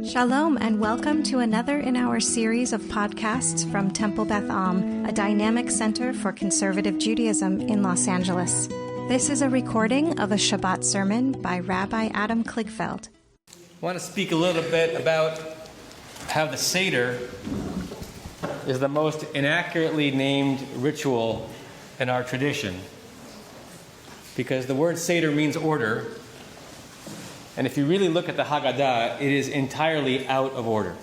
Shalom and welcome to another in our series of podcasts from Temple Beth Am, a dynamic center for conservative Judaism in Los Angeles. This is a recording of a Shabbat sermon by Rabbi Adam Kligfeld. I want to speak a little bit about how the Seder is the most inaccurately named ritual in our tradition. Because the word Seder means order. And if you really look at the Haggadah, it is entirely out of order.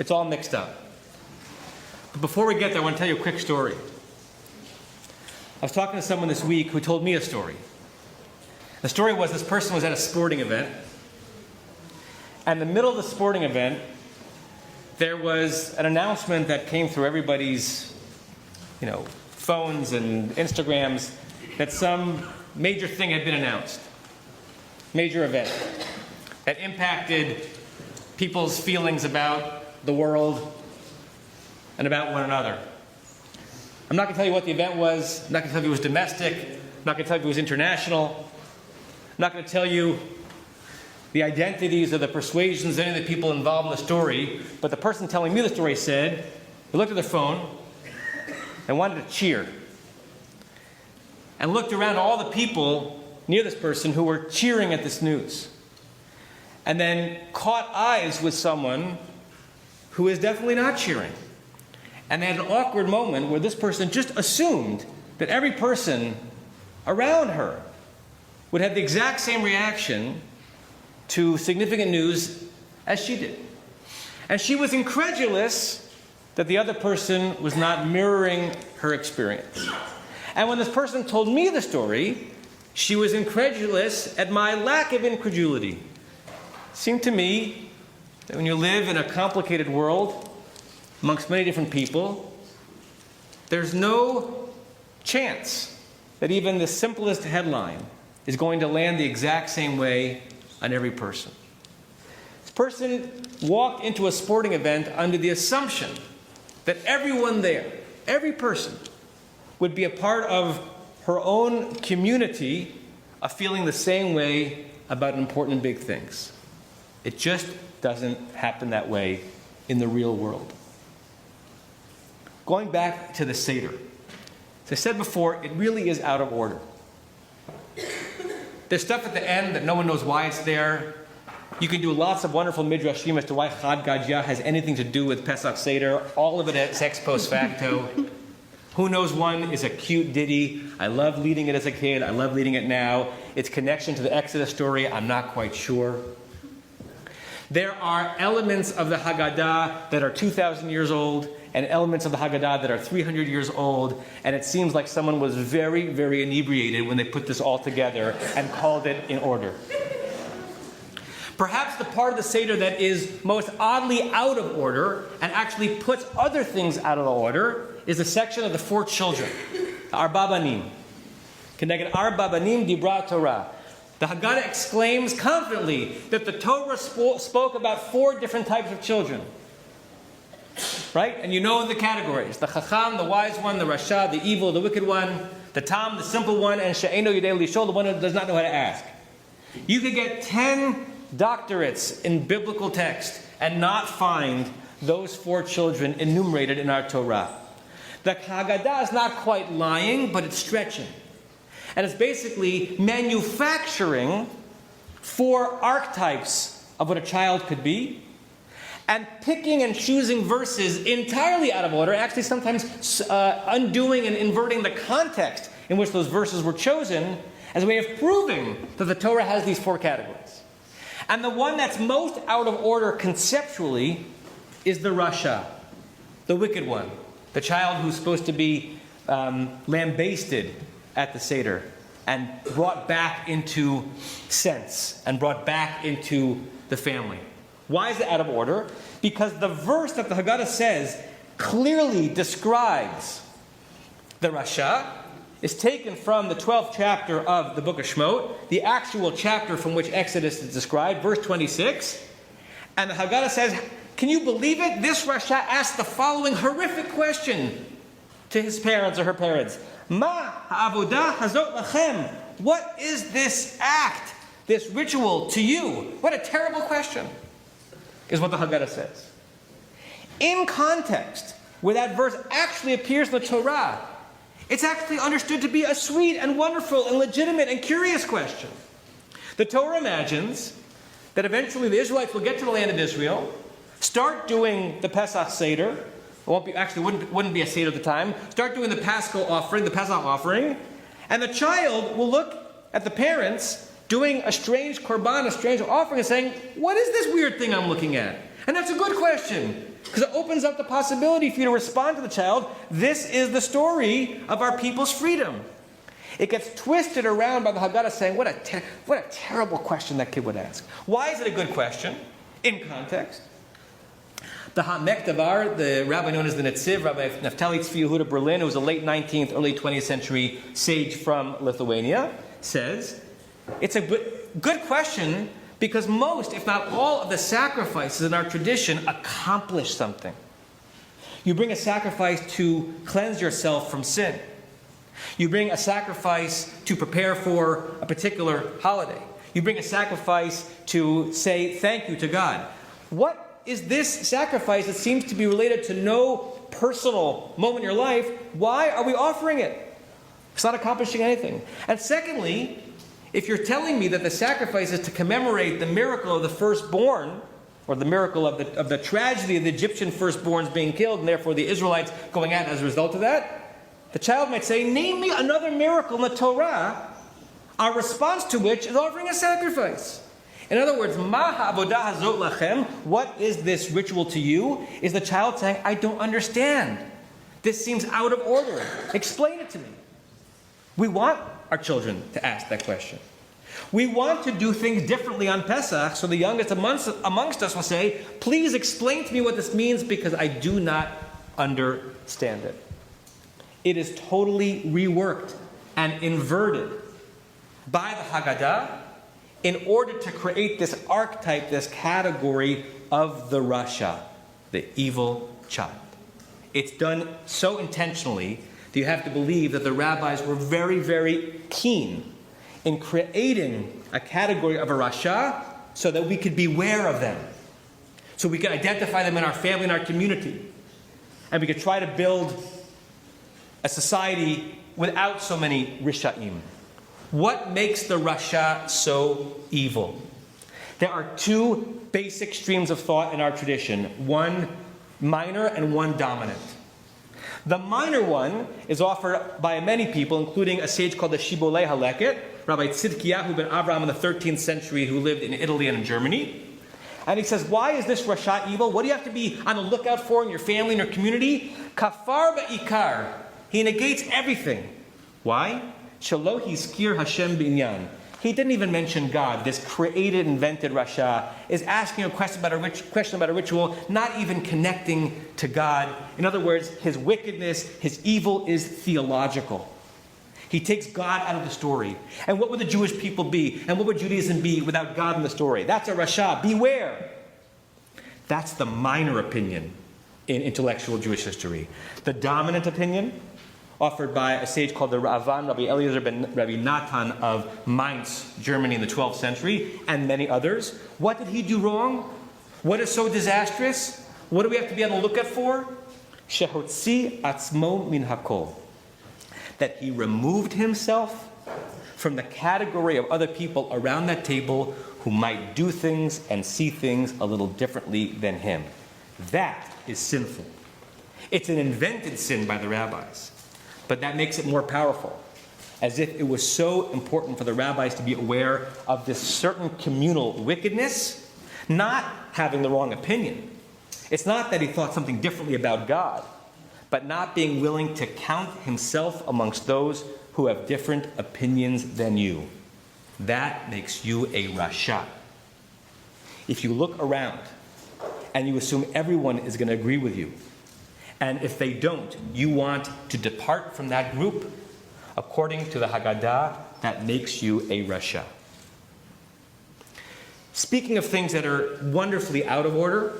It's all mixed up. But before we get there, I want to tell you a quick story. I was talking to someone this week who told me a story. The story was this person was at a sporting event. And in the middle of the sporting event, there was an announcement that came through everybody's, phones and Instagrams that some major thing had been announced. Major event that impacted people's feelings about the world and about one another. I'm not going to tell you what the event was. I'm not going to tell you if it was domestic. I'm not going to tell you if it was international. I'm not going to tell you the identities or the persuasions of any of the people involved in the story. But the person telling me the story said, he looked at their phone and wanted to cheer. And looked around all the people near this person who were cheering at this news. And then caught eyes with someone who is definitely not cheering. And they had an awkward moment where this person just assumed that every person around her would have the exact same reaction to significant news as she did. And she was incredulous that the other person was not mirroring her experience. And when this person told me the story, she was incredulous at my lack of incredulity. It seemed to me that when you live in a complicated world amongst many different people, there's no chance that even the simplest headline is going to land the exact same way on every person. This person walked into a sporting event under the assumption that everyone there, every person, would be a part of her own community of feeling the same way about important and big things. It just doesn't happen that way in the real world. Going back to the Seder. As I said before, it really is out of order. There's stuff at the end that no one knows why it's there. You can do lots of wonderful midrashim as to why Haggadah has anything to do with Pesach Seder. All of it is ex post facto. Who Knows One is a cute ditty. I love leading it as a kid. I love leading it now. Its connection to the Exodus story, I'm not quite sure. There are elements of the Haggadah that are 2,000 years old and elements of the Haggadah that are 300 years old. And it seems like someone was very, very inebriated when they put this all together and called it in order. Perhaps the part of the Seder that is most oddly out of order and actually puts other things out of order is the section of the 4 children, Arba Banim. Keneged Arba Banim Dibra Torah. The Haggadah exclaims confidently that the Torah spoke about 4 different types of children. Right? And you know the categories. The Chacham, the wise one, the Rasha, the evil, the wicked one, the Tam, the simple one, and She'eno Yodei Lishol, the one who does not know how to ask. You could get 10 doctorates in biblical text and not find those 4 children enumerated in our Torah. The Haggadah is not quite lying, but it's stretching. And it's basically manufacturing 4 archetypes of what a child could be, and picking and choosing verses entirely out of order, actually sometimes undoing and inverting the context in which those verses were chosen as a way of proving that the Torah has these 4 categories. And the one that's most out of order conceptually is the Rasha, the wicked one. The child who's supposed to be lambasted at the Seder and brought back into sense and brought back into the family. Why is it out of order? Because the verse that the Haggadah says clearly describes the Rasha is taken from the 12th chapter of the book of Shemot, the actual chapter from which Exodus is described, verse 26. And the Haggadah says, can you believe it? This Rasha asked the following horrific question to his parents or her parents. Ma ha'avodah hazot lachem? What is this act, this ritual to you? What a terrible question. is what the Haggadah says. In context, where that verse actually appears in the Torah, it's actually understood to be a sweet and wonderful and legitimate and curious question. The Torah imagines that eventually the Israelites will get to the land of Israel, start doing the Pesach Seder. It wouldn't be a Seder at the time. Start doing the Paschal offering, the Pesach offering, and the child will look at the parents doing a strange korban, a strange offering, and saying, "What is this weird thing I'm looking at?" And that's a good question, because it opens up the possibility for you to respond to the child. This is the story of our people's freedom. It gets twisted around by the Haggadah saying, what a terrible question that kid would ask. Why is it a good question? In context. The Ha'amek Davar, the rabbi known as the Netziv, Rabbi Naftali Tzvi Yehuda Berlin, who was a late 19th, early 20th century sage from Lithuania, says, it's a good question because most, if not all, of the sacrifices in our tradition accomplish something. You bring a sacrifice to cleanse yourself from sin. You bring a sacrifice to prepare for a particular holiday. You bring a sacrifice to say thank you to God. What is this sacrifice that seems to be related to no personal moment in your life? Why are we offering it? It's not accomplishing anything. And secondly, if you're telling me that the sacrifice is to commemorate the miracle of the firstborn, or the miracle of the tragedy of the Egyptian firstborns being killed, and therefore the Israelites going out as a result of that, the child might say, name me another miracle in the Torah, our response to which is offering a sacrifice. In other words, Ma ha'avodah hazot lachem, what is this ritual to you? Is the child saying, I don't understand. This seems out of order. Explain it to me. We want our children to ask that question. We want to do things differently on Pesach, so the youngest amongst us will say, please explain to me what this means because I do not understand it. It is totally reworked and inverted by the Haggadah in order to create this archetype, this category of the Rasha, the evil child. It's done so intentionally that you have to believe that the rabbis were very, very keen in creating a category of a Rasha so that we could beware of them. So we could identify them in our family and our community. And we could try to build a society without so many Risha'im. What makes the Rasha so evil? There are two basic streams of thought in our tradition, one minor and one dominant. The minor one is offered by many people, including a sage called the Shibolei Haleket, Rabbi Tzidkiyahu ben Avraham in the 13th century who lived in Italy and in Germany. And he says, why is this Rasha evil? What do you have to be on the lookout for in your family and your community? Kafar ba'ikar. He negates everything. Why? Shelo hizkir Hashem binyan. He didn't even mention God. This created, invented Rasha is asking a question about a ritual, not even connecting to God. In other words, his wickedness, his evil is theological. He takes God out of the story. And what would the Jewish people be? And what would Judaism be without God in the story? That's a Rasha. Beware. That's the minor opinion in intellectual Jewish history. The dominant opinion, offered by a sage called the Ravan, Rabbi Eliezer ben Rabbi Natan of Mainz, Germany in the 12th century, and many others. What did he do wrong? What is so disastrous? What do we have to be on the lookout for? Shehotzi atzmo min hakol. That he removed himself from the category of other people around that table who might do things and see things a little differently than him. That is sinful. It's an invented sin by the rabbis. But that makes it more powerful, as if it was so important for the rabbis to be aware of this certain communal wickedness, not having the wrong opinion. It's not that he thought something differently about God, but not being willing to count himself amongst those who have different opinions than you. That makes you a Rasha. If you look around and you assume everyone is going to agree with you, and if they don't, you want to depart from that group, according to the Haggadah, that makes you a Rasha. Speaking of things that are wonderfully out of order,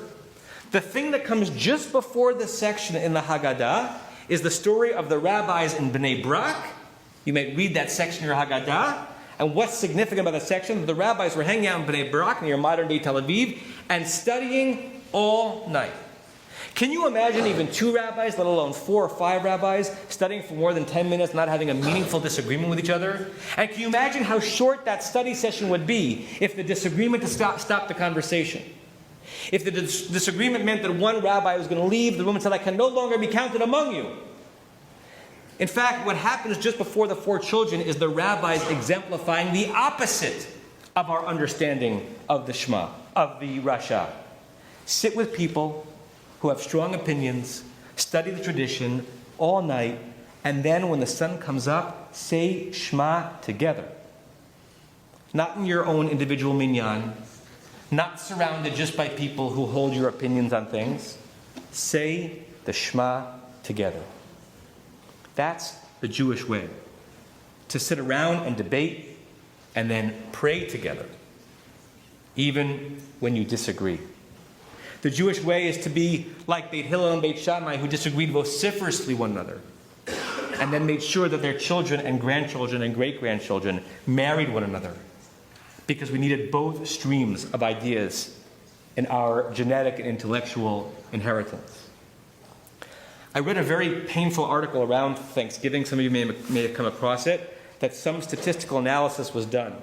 the thing that comes just before this section in the Haggadah is the story of the rabbis in Bnei Brak. You might read that section in your Haggadah, And what's significant about the section? The rabbis were hanging out in Bnei Brak near modern-day Tel Aviv and studying all night. Can you imagine even 2 rabbis, let alone 4 or 5 rabbis, studying for more than 10 minutes, not having a meaningful disagreement with each other? And can you imagine how short that study session would be if the disagreement stopped the conversation? If the disagreement meant that one rabbi was going to leave the room and said, I can no longer be counted among you. In fact, what happens just before the 4 children is the rabbis exemplifying the opposite of our understanding of the Shema, of the Rasha. Sit with people who have strong opinions, study the tradition all night, and then when the sun comes up, say Shema together. Not in your own individual minyan, not surrounded just by people who hold your opinions on things. Say the Shema together. That's the Jewish way. To sit around and debate and then pray together, even when you disagree. The Jewish way is to be like Beit Hillel and Beit Shammai, who disagreed vociferously one another, and then made sure that their children and grandchildren and great-grandchildren married one another, because we needed both streams of ideas in our genetic and intellectual inheritance. I read a very painful article around Thanksgiving. Some of you may have come across it, that some statistical analysis was done.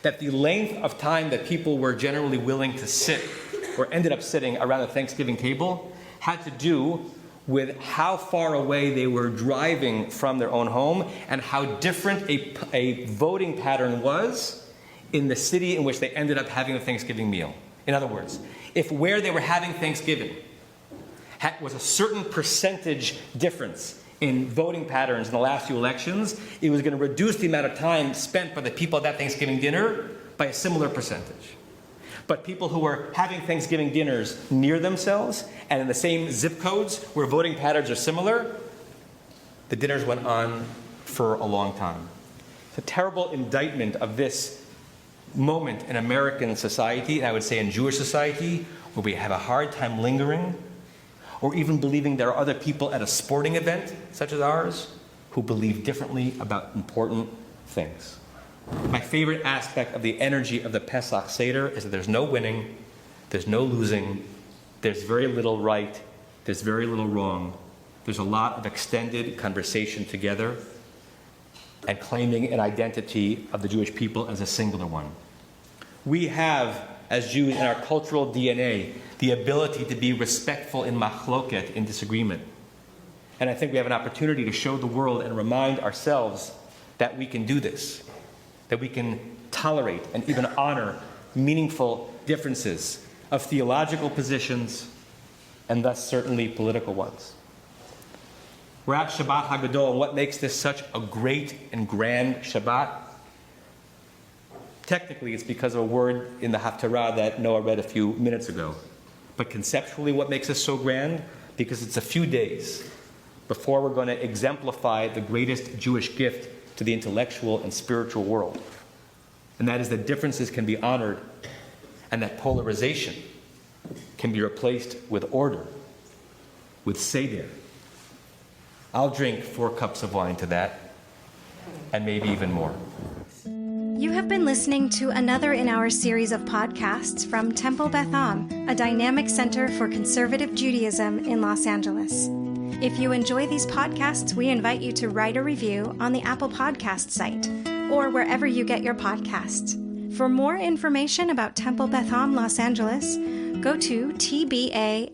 That the length of time that people were generally willing to sit or ended up sitting around the Thanksgiving table had to do with how far away they were driving from their own home and how different a voting pattern was in the city in which they ended up having the Thanksgiving meal. In other words, if where they were having Thanksgiving was a certain percentage difference in voting patterns in the last few elections, it was going to reduce the amount of time spent by the people at that Thanksgiving dinner by a similar percentage. But people who were having Thanksgiving dinners near themselves and in the same zip codes where voting patterns are similar, the dinners went on for a long time. It's a terrible indictment of this moment in American society, and I would say in Jewish society, where we have a hard time lingering or even believing there are other people at a sporting event, such as ours, who believe differently about important things. My favorite aspect of the energy of the Pesach Seder is that there's no winning, there's no losing, there's very little right, there's very little wrong. There's a lot of extended conversation together and claiming an identity of the Jewish people as a singular one. We have, as Jews in our cultural DNA, the ability to be respectful in machloket, in disagreement. And I think we have an opportunity to show the world and remind ourselves that we can do this, that we can tolerate and even honor meaningful differences of theological positions and thus certainly political ones. We're at Shabbat Haggadah, and what makes this such a great and grand Shabbat? Technically, it's because of a word in the Haftarah that Noah read a few minutes ago. But conceptually, what makes this so grand? Because it's a few days before we're going to exemplify the greatest Jewish gift to the intellectual and spiritual world. And that is that differences can be honored and that polarization can be replaced with order, with seder. I'll drink 4 cups of wine to that, and maybe even more. You have been listening to another in our series of podcasts from Temple Beth Am, a dynamic center for conservative Judaism in Los Angeles. If you enjoy these podcasts, we invite you to write a review on the Apple Podcast site or wherever you get your podcasts. For more information about Temple Beth Am Los Angeles, go to tbala.org.